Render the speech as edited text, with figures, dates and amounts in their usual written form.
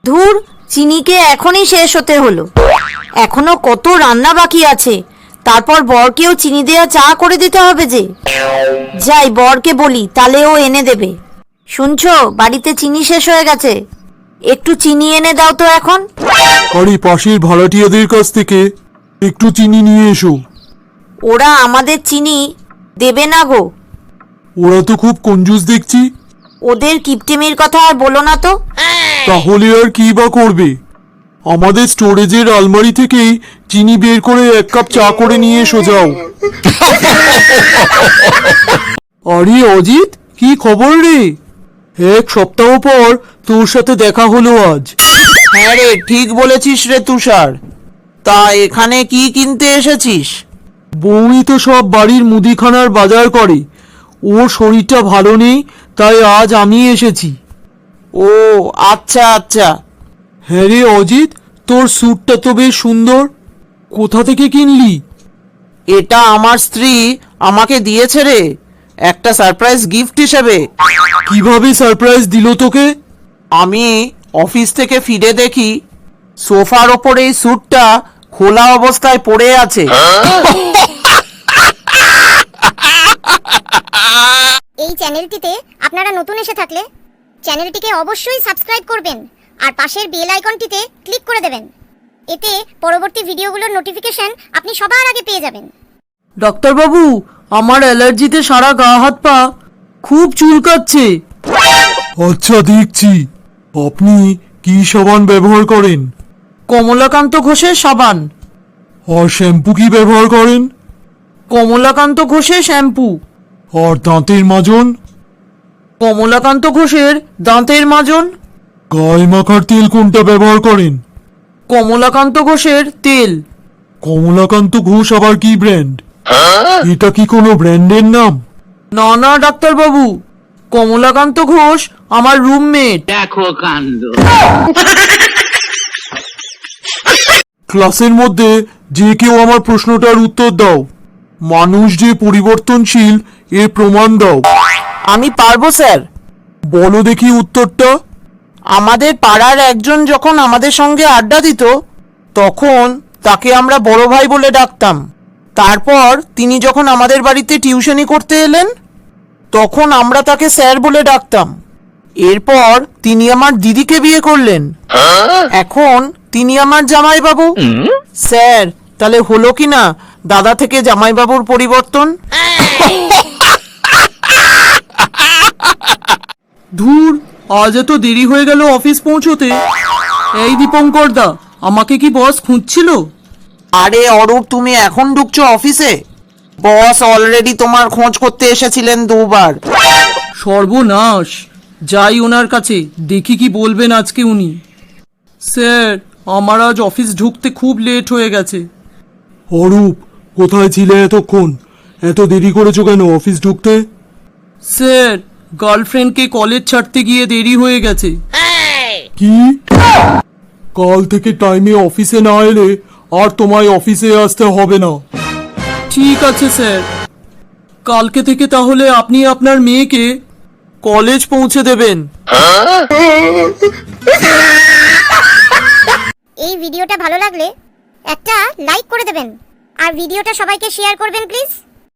ধুর, চিনিকে এখনই শেষ হতে হলো। এখনো কত রান্না বাকি আছে, তারপর বরকেও চিনি দেওয়া চা করে দিতে হবে যে। যাই, বরকে বলি, তাহলে ও এনে দেবে। শুনছো, বাড়িতে চিনি শেষ হয়ে গেছে, একটু চিনি এনে দাও তো এখন। আরে পাশের ভাড়াটিয়াদের কাছ থেকে একটু চিনি নিয়ে এসো। ওরা আমাদের চিনি দেবে না গো। ওরা তো খুব কঞ্জুস দেখছি। ওদের কিপটেমির কথা আর বলো না তো। তাহলে আর কি বা করবে? আমাদের স্টোরেজের আলমারি থেকেই চিনি বের করে 1 কাপ চা করে নিয়ে এসো যাও। আরে অজিত, কি খবর রে? 1 সপ্তাহ পর তোর সাথে দেখা হলো আজ। হ্যাঁ রে, ঠিক বলেছিস রে তুষার। তা এখানে কি কিনতে এসেছিস? বৌই তো সব বাড়ির মুদিখানার বাজার করে। ওর শরীরটা ভালো নেই, তাই আজ আমি এসেছি। ও আচ্ছা আচ্ছা। হ্যাঁ রে অজিত, তোর স্যুটটা তো বেশ সুন্দর। কোথা থেকে কিনলি? এটা আমার স্ত্রী আমাকে দিয়েছে রে, একটা সারপ্রাইজ গিফট হিসেবে। কিভাবে সারপ্রাইজ দিল তোকে? আমি অফিস থেকে ফিরে দেখি সোফার ওপরে এই স্যুটটা খোলা অবস্থায় পড়ে আছে। এই চ্যানেলটিতে আপনারা নতুন এসে থাকলে চ্যানেলটিকে অবশ্যই সাবস্ক্রাইব করবেন আর পাশের বেল আইকনটিতে ক্লিক করে দেবেন। এতে পরবর্তী ভিডিওগুলোর নোটিফিকেশন আপনি সবার আগে পেয়ে যাবেন। ডাক্তারবাবু, আমার অ্যালার্জিতে সারা গা হাত পা খুব চুলকাচ্ছে। আচ্ছা দেখছি, আপনি কি সাবান ব্যবহার করেন? কমলাকান্ত ঘোষের সাবান। আর শ্যাম্পু কি ব্যবহার করেন? কমলাকান্ত ঘোষের শ্যাম্পু। আর দাঁতের মাজন? কমলাকান্ত ঘোষের দাঁতের মাজন। গায়ে মাখার তেল কোনটা ব্যবহার করেন? কমলাকান্ত ঘোষের তেল। কমলাকান্ত ঘোষ আবার কি ব্র্যান্ড? এটা কি কোনো ব্র্যান্ডের নাম? না না ডাক্তারবাবু, কমলাকান্ত ঘোষ আমার রুমমেট। দেখো কাণ্ড। ক্লাসের মধ্যে যে কেউ আমার প্রশ্নটার উত্তর দাও। মানুষ যে পরিবর্তনশীল এর প্রমাণ দাও। আমি পারবো স্যার। বলো দেখি উত্তরটা। আমাদের পাড়ার একজন যখন আমাদের সঙ্গে আড্ডা দিত, তখন তাকে আমরা বড় ভাই বলে ডাকতাম। তারপর তিনি যখন আমাদের বাড়িতে টিউশনি করতে এলেন, তখন আমরা তাকে স্যার বলে ডাকতাম। এরপর তিনি আমার দিদিকে বিয়ে করলেন, এখন তিনি আমার জামাইবাবু। স্যার, তাহলে হলো কি না দাদা থেকে জামাইবাবুর পরিবর্তন? ধুর, আজ এত দেরি হয়ে গেল অফিস পৌঁছতে। এই দীপঙ্কর দা, আমাকে কি বস খুঁজছিল? আরে অরূপ, তুমি এখন ঢুকছো অফিসে? বস অলরেডি তোমার খোঁজ করতে এসেছিলেন 2 বার। সর্বনাশ, যাই ওনার কাছে, দেখি কি বলবেন আজকে উনি। স্যার, আমার আজ অফিস ঢুকতে খুব লেট হয়ে গেছে। অরূপ, কোথায় ছিলে এতক্ষণ? এত দেরি করেছো কেন অফিস ঢুকতে? স্যার, গার্লফ্রেন্ডকে কলেজ ছাড়তে গিয়ে দেরি হয়ে গেছে। কি? কাল থেকে টাইমে অফিসে না এলে আর তোমায় অফিসে আসতে হবে না। ঠিক আছে স্যার। কালকে থেকে তাহলে আপনি আপনার মেয়েকে কলেজ পৌঁছে দেবেন। এই ভিডিওটা ভালো লাগলে একটা লাইক করে দেবেন আর ভিডিওটা সবাইকে শেয়ার করবেন প্লিজ।